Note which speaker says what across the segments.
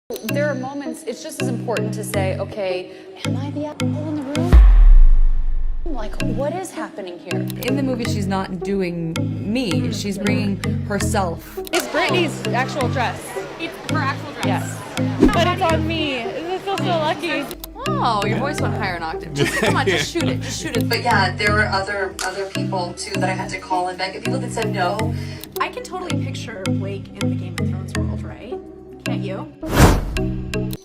Speaker 1: There are moments, it's just as important to say, okay, am I the asshole in the room? Like, what is happening here?
Speaker 2: In the movie, she's not doing me. She's bringing herself.
Speaker 3: It's Brittany's actual dress.
Speaker 4: It's her actual dress.
Speaker 3: Yes. But it's on me. I feel so lucky.
Speaker 2: Oh, your voice went higher an octave. Just, come on, just shoot it. Just shoot it.
Speaker 5: But yeah, there were other people too that I had to call and beg. People that said no.
Speaker 4: I can totally picture Blake in the Game of Thrones world, right? Can't you?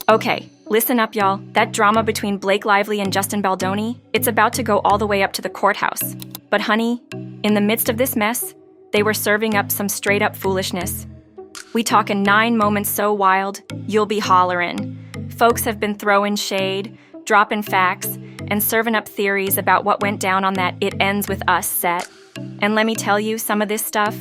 Speaker 6: Okay, listen up, y'all. That drama between Blake Lively and Justin Baldoni, it's about to go all the way up to the courthouse. But honey, in the midst of this mess, they were serving up some straight-up foolishness. We talkin' 9 moments so wild, you'll be hollerin'. Folks have been throwing shade, dropping facts, and serving up theories about what went down on that It Ends With Us set. And let me tell you, some of this stuff,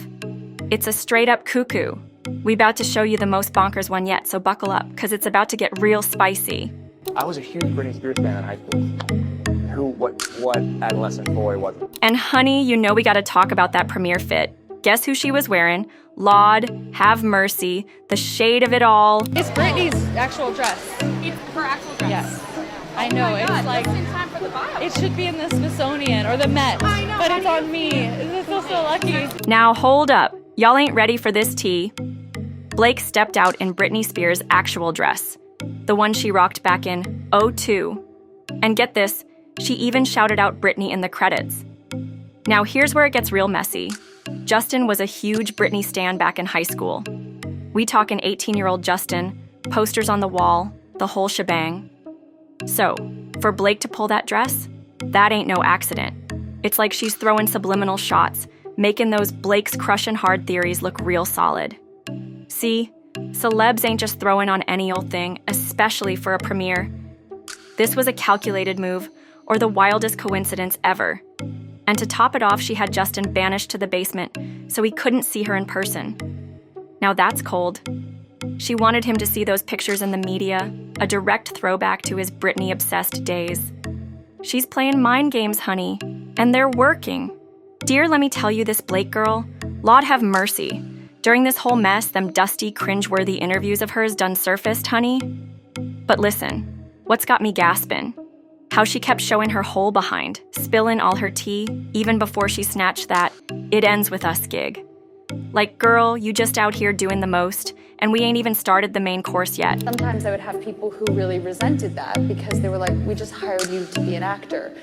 Speaker 6: it's a straight-up cuckoo. We about to show you the most bonkers one yet, so buckle up, because it's about to get real spicy.
Speaker 7: I was a huge Britney Spears fan in high school. What adolescent boy wasn't?
Speaker 6: And honey, you know we gotta talk about that premiere fit. Guess who she was wearing? Laud, have mercy, the shade of it all.
Speaker 3: It's Brittany's actual dress.
Speaker 4: It's her actual dress.
Speaker 3: Yes. I know,
Speaker 4: Oh my God,
Speaker 3: it's like,
Speaker 4: just in time for the bio.
Speaker 3: it should be in the Smithsonian or the Met.
Speaker 4: I know,
Speaker 3: But it's
Speaker 4: honey.
Speaker 3: on me. I feel so lucky.
Speaker 6: Now hold up, y'all ain't ready for this tea. Blake stepped out in Britney Spears' actual dress, the one she rocked back in '02. And get this, she even shouted out Britney in the credits. Now here's where it gets real messy. Justin was a huge Britney stan back in high school. We talkin' 18-year-old Justin, posters on the wall, the whole shebang. So, for Blake to pull that dress, that ain't no accident. It's like she's throwing subliminal shots, making those Blake's crushin' hard theories look real solid. See, celebs ain't just throwing on any old thing, especially for a premiere. This was a calculated move, or the wildest coincidence ever. And to top it off, she had Justin banished to the basement, so he couldn't see her in person. Now that's cold. She wanted him to see those pictures in the media, a direct throwback to his Britney-obsessed days. She's playing mind games, honey, and they're working. Dear, let me tell you this Blake girl, Lord have mercy. During this whole mess, them dusty, cringe-worthy interviews of hers done surfaced, honey. But listen, what's got me gaspin'? How she kept showing her hole behind, spilling all her tea, even before she snatched that It Ends With Us gig. Like, girl, you just out here doing the most, and we ain't even started the main course yet.
Speaker 1: Sometimes I would have people who really resented that because they were like, we just hired you to be an actor.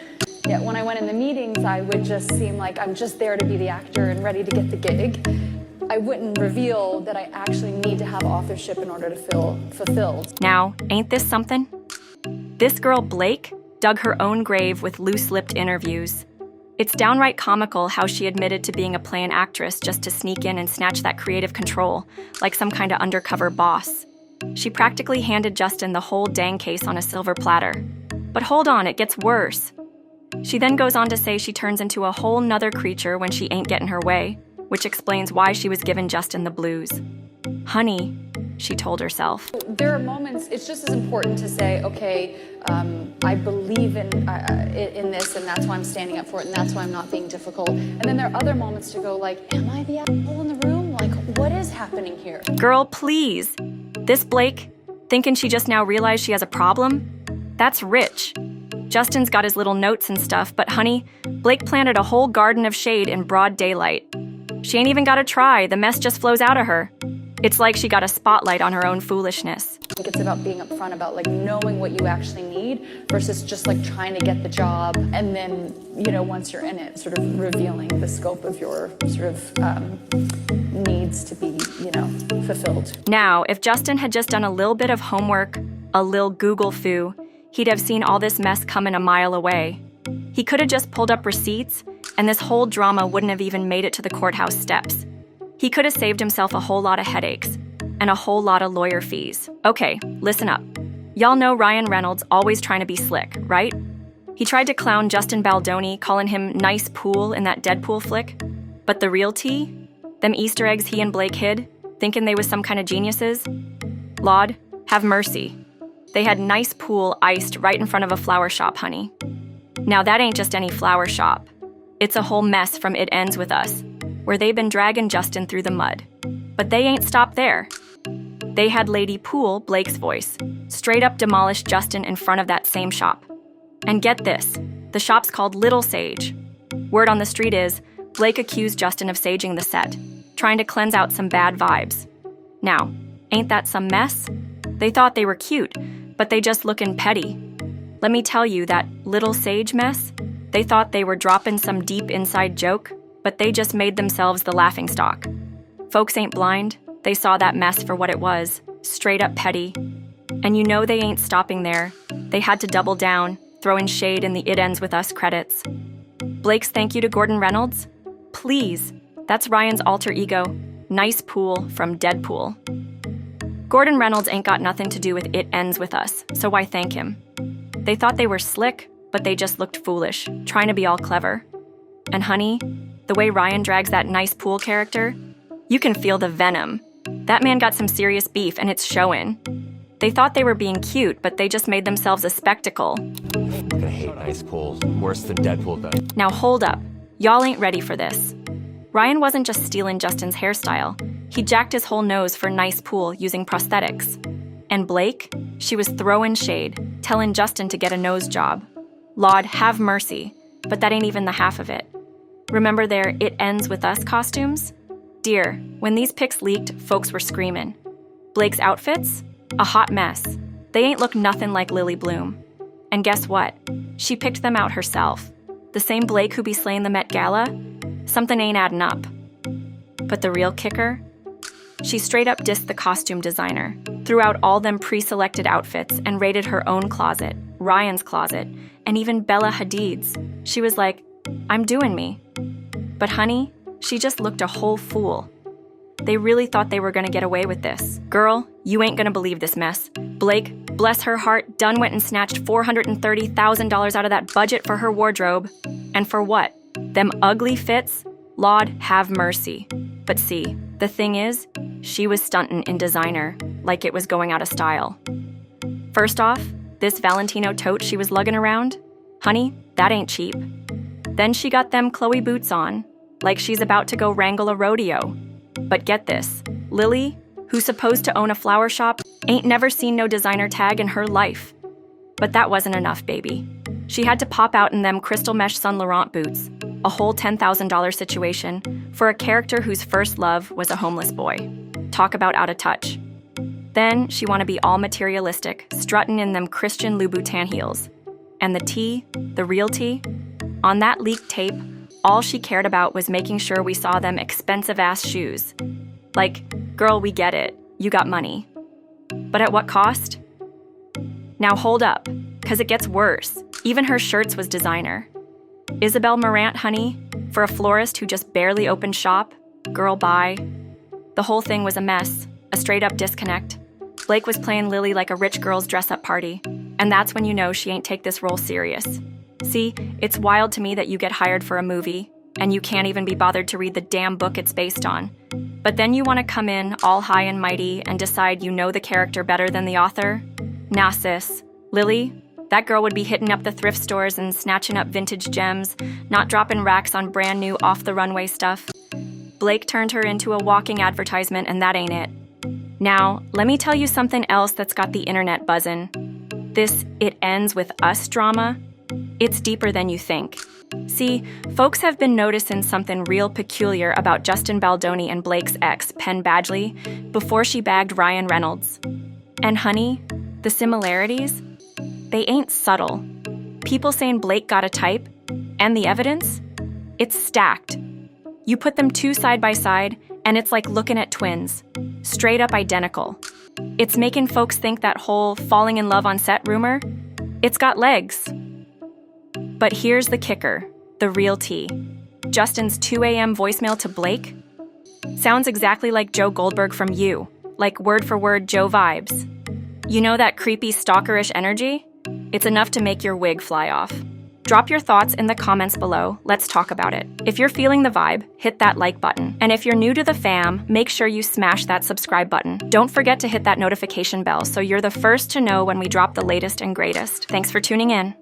Speaker 1: Yet when I went in the meetings, I would just seem like I'm just there to be the actor and ready to get the gig. I wouldn't reveal that I actually need to have authorship in order to feel fulfilled.
Speaker 6: Now, ain't this something? This girl, Blake, dug her own grave with loose-lipped interviews. It's downright comical how she admitted to being a play-in actress just to sneak in and snatch that creative control, like some kind of undercover boss. She practically handed Justin the whole dang case on a silver platter. But hold on, it gets worse. She then goes on to say she turns into a whole nother creature when she ain't getting her way, which explains why she was giving Justin the blues. Honey, she told herself.
Speaker 1: There are moments, it's just as important to say, okay, I believe in this, and that's why I'm standing up for it, and that's why I'm not being difficult. And then there are other moments to go like, am I the asshole in the room? Like, what is happening here?
Speaker 6: Girl, please. This Blake, thinking she just now realized she has a problem? That's rich. Justin's got his little notes and stuff, but honey, Blake planted a whole garden of shade in broad daylight. She ain't even gotta try, the mess just flows out of her. It's like she got a spotlight on her own foolishness.
Speaker 1: I think it's about being upfront about like knowing what you actually need versus just like trying to get the job and then, you know, once you're in it, sort of revealing the scope of your sort of needs to be, you know, fulfilled.
Speaker 6: Now, if Justin had just done a little bit of homework, a lil Google foo, he'd have seen all this mess coming a mile away. He could have just pulled up receipts, and this whole drama wouldn't have even made it to the courthouse steps. He could have saved himself a whole lot of headaches and a whole lot of lawyer fees. Okay, listen up. Y'all know Ryan Reynolds always trying to be slick, right? He tried to clown Justin Baldoni, calling him nice pool in that Deadpool flick. But the real tea? Them Easter eggs he and Blake hid, thinking they was some kind of geniuses? Laud, have mercy. They had nice pool iced right in front of a flower shop, honey. Now that ain't just any flower shop. It's a whole mess from It Ends With Us, where they've been dragging Justin through the mud. But they ain't stopped there. They had Lady Poole, Blake's voice, straight up demolish Justin in front of that same shop. And get this, the shop's called Little Sage. Word on the street is, Blake accused Justin of saging the set, trying to cleanse out some bad vibes. Now, ain't that some mess? They thought they were cute, but they just lookin' petty. Let me tell you, that Little Sage mess, they thought they were dropping some deep inside joke, but they just made themselves the laughingstock. Folks ain't blind. They saw that mess for what it was, straight up petty. And you know they ain't stopping there. They had to double down, throwing shade in the It Ends With Us credits. Blake's thank you to Gordon Reynolds? Please, that's Ryan's alter ego, Nice Pool from Deadpool. Gordon Reynolds ain't got nothing to do with It Ends With Us, so why thank him? They thought they were slick, but they just looked foolish, trying to be all clever. And honey, the way Ryan drags that Nice Pool character, you can feel the venom. That man got some serious beef, and it's showing. They thought they were being cute, but they just made themselves a spectacle.
Speaker 8: I'm gonna hate Nice Pool worse than Deadpool does.
Speaker 6: Now hold up. Y'all ain't ready for this. Ryan wasn't just stealing Justin's hairstyle. He jacked his whole nose for Nice Pool using prosthetics. And Blake, she was throwing shade, telling Justin to get a nose job. Lord, have mercy. But that ain't even the half of it. Remember their It Ends With Us costumes? Dear, when these pics leaked, folks were screaming. Blake's outfits? A hot mess. They ain't look nothing like Lily Bloom. And guess what? She picked them out herself. The same Blake who be slaying the Met Gala? Something ain't adding up. But the real kicker? She straight up dissed the costume designer, threw out all them pre-selected outfits and raided her own closet, Ryan's closet, and even Bella Hadid's. She was like, I'm doing me. But honey, she just looked a whole fool. They really thought they were gonna get away with this. Girl, you ain't gonna believe this mess. Blake, bless her heart, done went and snatched $430,000 out of that budget for her wardrobe. And for what? Them ugly fits? Lord, have mercy. But see, the thing is, she was stunting in designer, like it was going out of style. First off, this Valentino tote she was lugging around, honey, that ain't cheap. Then she got them Chloe boots on, like she's about to go wrangle a rodeo. But get this, Lily, who's supposed to own a flower shop, ain't never seen no designer tag in her life. But that wasn't enough, baby. She had to pop out in them crystal mesh Saint Laurent boots, a whole $10,000 situation, for a character whose first love was a homeless boy. Talk about out of touch. Then she wanna be all materialistic, strutting in them Christian Louboutin heels. And the tea, the real tea, on that leaked tape, all she cared about was making sure we saw them expensive-ass shoes. Like, girl, we get it. You got money. But at what cost? Now hold up, 'cause it gets worse. Even her shirts was designer. Isabel Marant, honey, for a florist who just barely opened shop, girl, bye. The whole thing was a mess, a straight-up disconnect. Blake was playing Lily like a rich girl's dress-up party, and that's when you know she ain't take this role serious. See, it's wild to me that you get hired for a movie, and you can't even be bothered to read the damn book it's based on. But then you want to come in all high and mighty and decide you know the character better than the author? Nah, sis. Lily, that girl would be hitting up the thrift stores and snatching up vintage gems, not dropping racks on brand new off-the-runway stuff. Blake turned her into a walking advertisement, and that ain't it. Now, let me tell you something else that's got the internet buzzin'. This It Ends With Us drama, it's deeper than you think. See, folks have been noticing something real peculiar about Justin Baldoni and Blake's ex, Penn Badgley, before she bagged Ryan Reynolds. And honey, the similarities? They ain't subtle. People saying Blake got a type, and the evidence? It's stacked. You put them two side by side, and it's like looking at twins. Straight up identical. It's making folks think that whole falling in love on set rumor, it's got legs. But here's the kicker, the real tea. Justin's 2 a.m. voicemail to Blake sounds exactly like Joe Goldberg from You, like word for word Joe vibes. You know that creepy stalkerish energy? It's enough to make your wig fly off. Drop your thoughts in the comments below, let's talk about it. If you're feeling the vibe, hit that like button. And if you're new to the fam, make sure you smash that subscribe button. Don't forget to hit that notification bell so you're the first to know when we drop the latest and greatest. Thanks for tuning in.